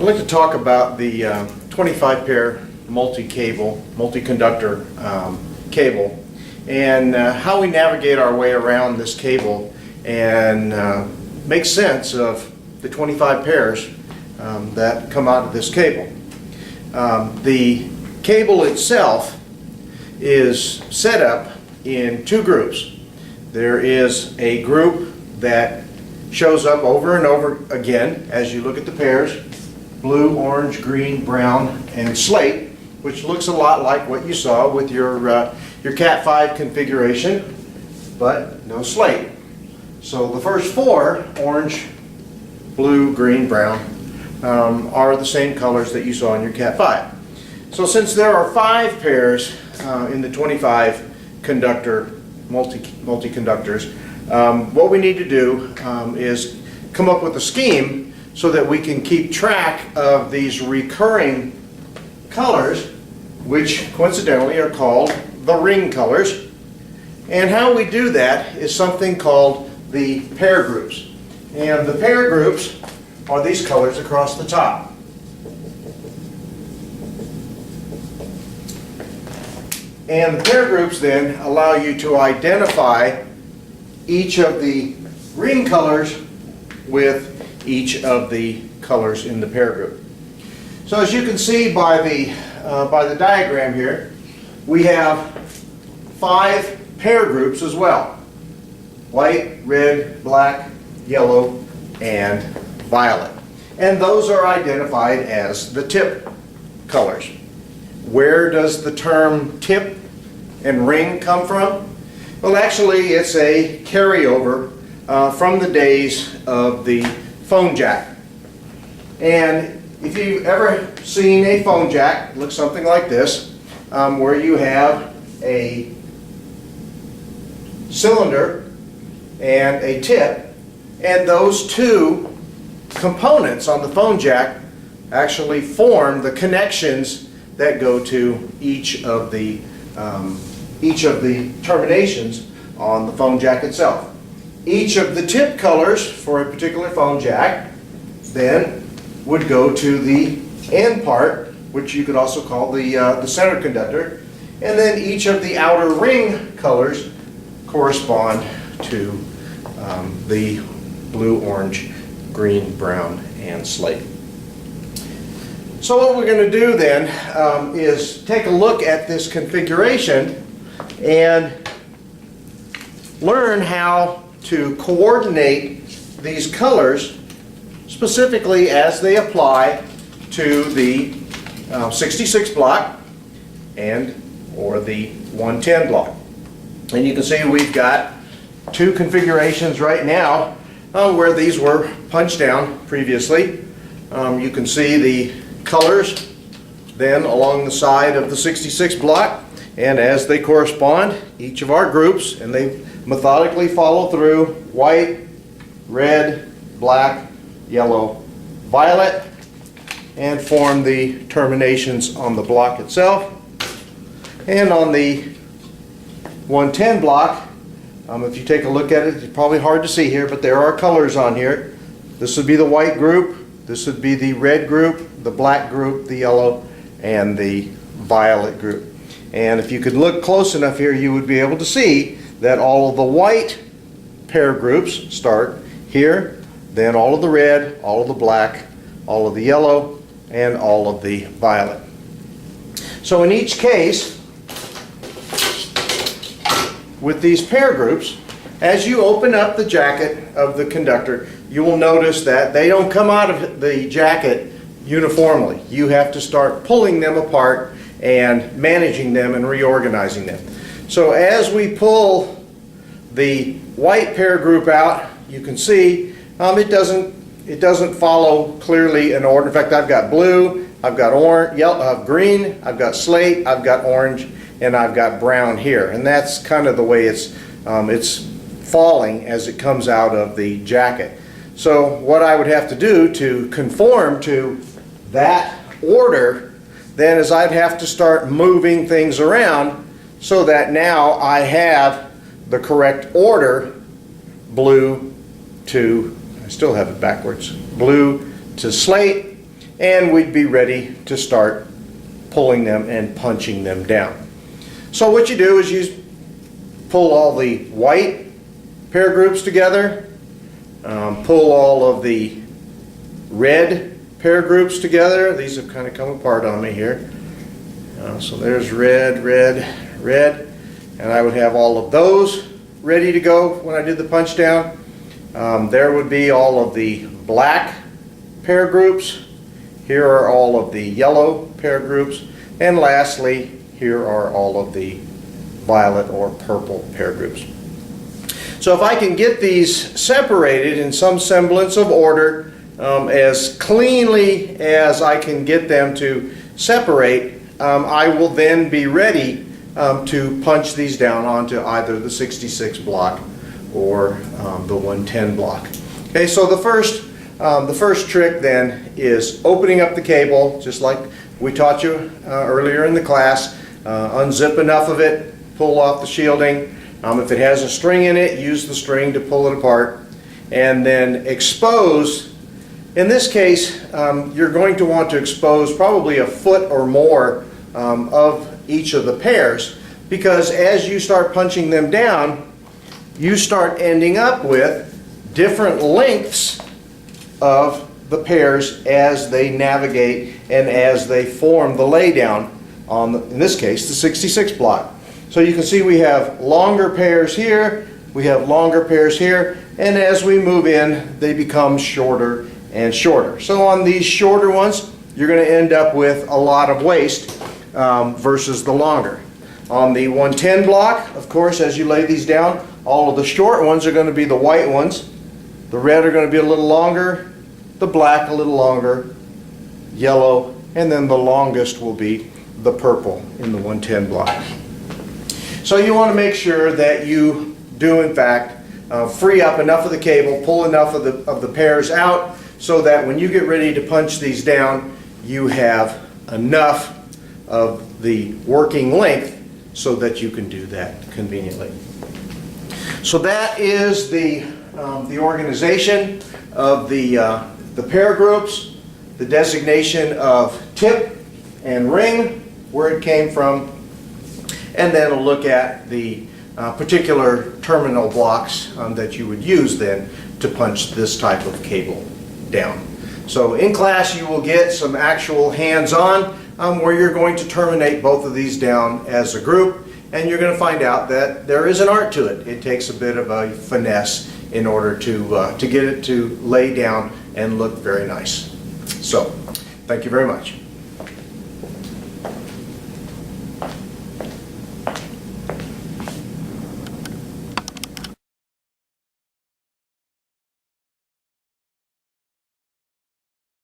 I'd like to talk about the 25 pair multi-conductor cable and how we navigate our way around this cable and make sense of the 25 pairs that come out of this cable. The cable itself is set up in two groups. There is a group that shows up over and over again as you look at the pairs: blue, orange, green, brown, and slate, which looks a lot like what you saw with your Cat 5 configuration, but no slate. So the first four, orange, blue, green, brown, are the same colors that you saw in your Cat 5. So since there are 5 pairs in the 25 conductor multi-conductors, what we need to do is come up with a scheme so that we can keep track of these recurring colors, which coincidentally are called the ring colors. And how we do that is something called the pair groups. And the pair groups are these colors across the top. And the pair groups then allow you to identify each of the ring colors with each of the colors in the pair group. So as you can see by the diagram here, we have 5 pair groups as well: white, red, black, yellow, and violet. And those are identified as the tip colors. Where does the term tip and ring come from? Well, actually it's a carryover from the days of the phone jack. And if you've ever seen a phone jack, it looks something like this, where you have a cylinder and a tip, and those two components on the phone jack actually form the connections that go to each of the terminations on the phone jack itself. Each of the tip colors for a particular phone jack then would go to the end part, which you could also call the center conductor, and then each of the outer ring colors correspond to the blue, orange, green, brown, and slate. So what we're going to do then is take a look at this configuration and learn how to coordinate these colors specifically as they apply to the 66 block and or the 110 block. And you can see we've got 2 configurations right now where these were punched down previously. You can see the colors then along the side of the 66 block, and as they correspond, each of our groups, and they methodically follow through: white, red, black, yellow, violet, and form the terminations on the block itself. And on the 110 block, if you take a look at it, it's probably hard to see here, but there are colors on here. This would be the white group, this would be the red group, the black group, the yellow, and the violet group. And if you could look close enough here, you would be able to see that all of the white pair groups start here, then all of the red, all of the black, all of the yellow, and all of the violet. So in each case, with these pair groups, as you open up the jacket of the conductor, you will notice that they don't come out of the jacket uniformly. You have to start pulling them apart and managing them and reorganizing them. So as we pull the white pair group out, you can see it doesn't follow clearly an order. In fact, I've got blue, I've got orange, yellow, green, I've got slate, I've got orange, and I've got brown here. And that's kind of the way it's falling as it comes out of the jacket. So what I would have to do to conform to that order then is I'd have to start moving things around so that now I have the correct order: blue to, I still have it backwards, blue to slate, and we'd be ready to start pulling them and punching them down. So what you do is you pull all the white pair groups together, pull all of the red pair groups together. These have kind of come apart on me here. So there's red, red, red, and I would have all of those ready to go when I did the punch down. There would be all of the black pair groups. Here are all of the yellow pair groups, and lastly, here are all of the violet or purple pair groups. So if I can get these separated in some semblance of order, as cleanly as I can get them to separate, I will then be ready to punch these down onto either the 66 block or the 110 block. Okay, so the first trick then is opening up the cable, just like we taught you earlier in the class. Unzip enough of it, pull off the shielding. If it has a string in it, use the string to pull it apart, and then expose. In this case, you're going to want to expose probably a foot or more of each of the pairs, because as you start punching them down, you start ending up with different lengths of the pairs as they navigate and as they form the laydown on, in this case, the 66 block. So you can see we have longer pairs here, we have longer pairs here, and as we move in, they become shorter and shorter. So on these shorter ones, you're going to end up with a lot of waste versus the longer. On the 110 block, of course, as you lay these down, all of the short ones are going to be the white ones. The red are going to be a little longer, the black a little longer, yellow, and then the longest will be the purple in the 110 block. So you want to make sure that you do in fact free up enough of the cable, pull enough of the pairs out, so that when you get ready to punch these down, you have enough of the working length so that you can do that conveniently. So that is the organization of the pair groups, the designation of tip and ring, where it came from, and then a look at the particular terminal blocks that you would use then to punch this type of cable down. So in class you will get some actual hands-on where you're going to terminate both of these down as a group, and you're going to find out that there is an art to it. It takes a bit of a finesse in order to get it to lay down and look very nice. So, thank you very much.